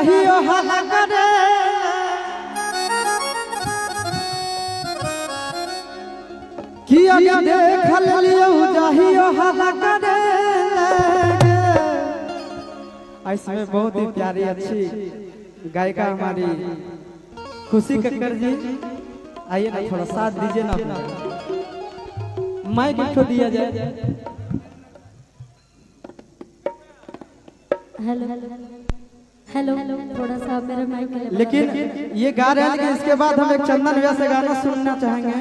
जाहियो हला करे कि आगे देखल लियो जाहियो हला करे। इसमें बहुत ही प्यारी अच्छी गायिका हमारी खुशी कक्कर जी, आइए ना थोड़ा साथ दीजिए ना, माइक उठो दिया जाए। हेलो हेलो थोड़ा सा मेरे माइक, लेकिन ये गा रहे हैं, लेकिन इसके बाद हम एक चंदन भैया से गाना सुनना चाहेंगे।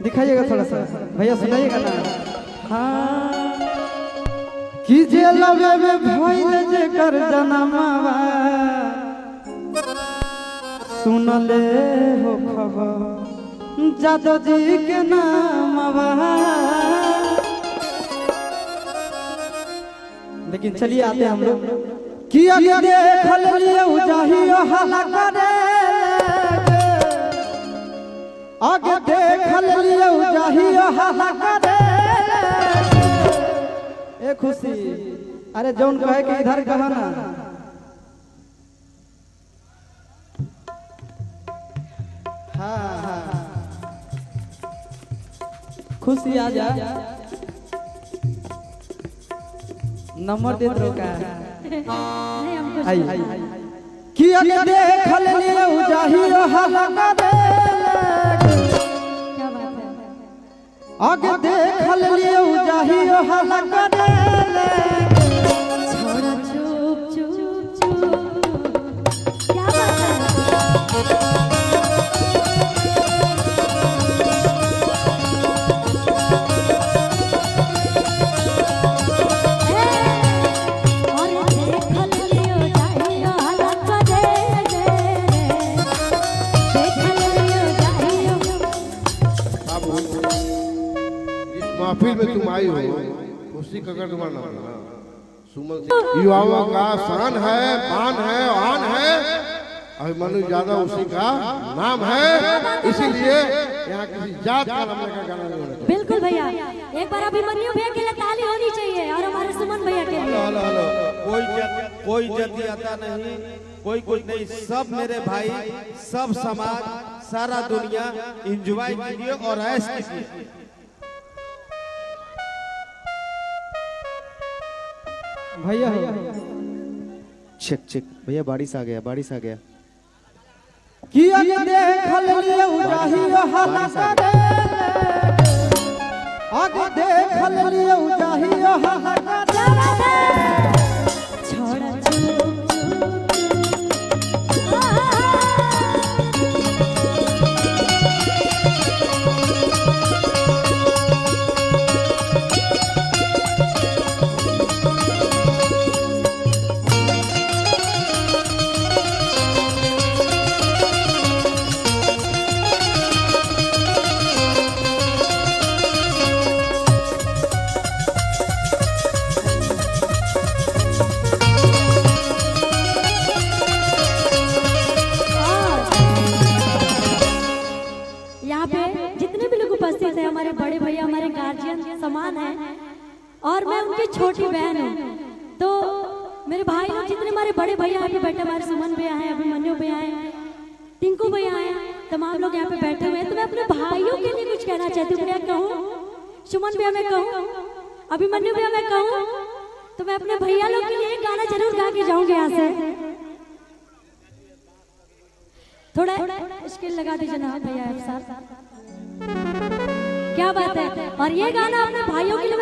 दिखाइएगा थोड़ा सा भैया, सुनाइएगा ना। हाँ कि जे लगे में भइल जे कर जनमवा सुन ले हो खबर जादव जी के नामवा। लेकिन चलिए आते हम लोग कि आगे देखल लियो जाहियो हला करे, आगे देखल लियो जाहियो हला करे। ए खुशी, अरे जौन कहे कि इधर कहा ना। हाँ हाँ खुशी आ जा, नंबर दे दो का आई कि आगे देखल लियो जाहियो हला करे, आगे देखल लियो जाहियो हला करे। छोड़ा चुप चुप चुप, क्या बात है। महफिल में तुम आई हो, उसी कगर तुम्हारा नाम है ना, सुमन सिंह युवाओं का शान है, मान है, आन है। अभिमन्यु यादव उसी का नाम है, इसीलिए यहाँ किसी जात का नाम का गाना नहीं होना चाहिए। बिल्कुल भैया, एक बार अभिमन्यु भैया के लिए ताली होनी चाहिए और हमारे सुमन भैया के लिए। हेलो हेलो, कोई जातियाता नहीं, कोई कुछ नहीं, सब मेरे भाई, सब समाज, सारा दुनिया एंजॉय कीजिए और ऐश कीजिए। भैया चेक चेक भैया, बारिश आ गया, बारिश आ गया। कि आगे देखल लियो जाहियो हला करे, आगे देखल लियो जाहियो हला करे। छोड़ा चुप चुप हमारे बड़े भैया, हमारे गार्जियन समान हैं और मैं उनकी छोटी बहन हूँ। तो मेरे भाई लोग जितने हमारे बड़े भैया यहाँ पे बैठे, हमारे सुमन भैया हैं, अभिमन्यु भैया हैं, टिंकू भैया हैं, तमाम लोग यहाँ पे बैठे हुए हैं। तो मैं अपने भाइयों के लिए कुछ कहना चाहती हूँ। भैया कहूँ, सुमन भैया मैं कहूँ, अभिमन्यु भैया मैं कहूँ, तो मैं अपने भैया लोग के लिए एक गाना जरूर गा के जाऊंगी यहाँ से। थोड़ा स्किल लगा दीजिए ना भैया, क्या बात है। और ये गाना अपने भाइयों के लिए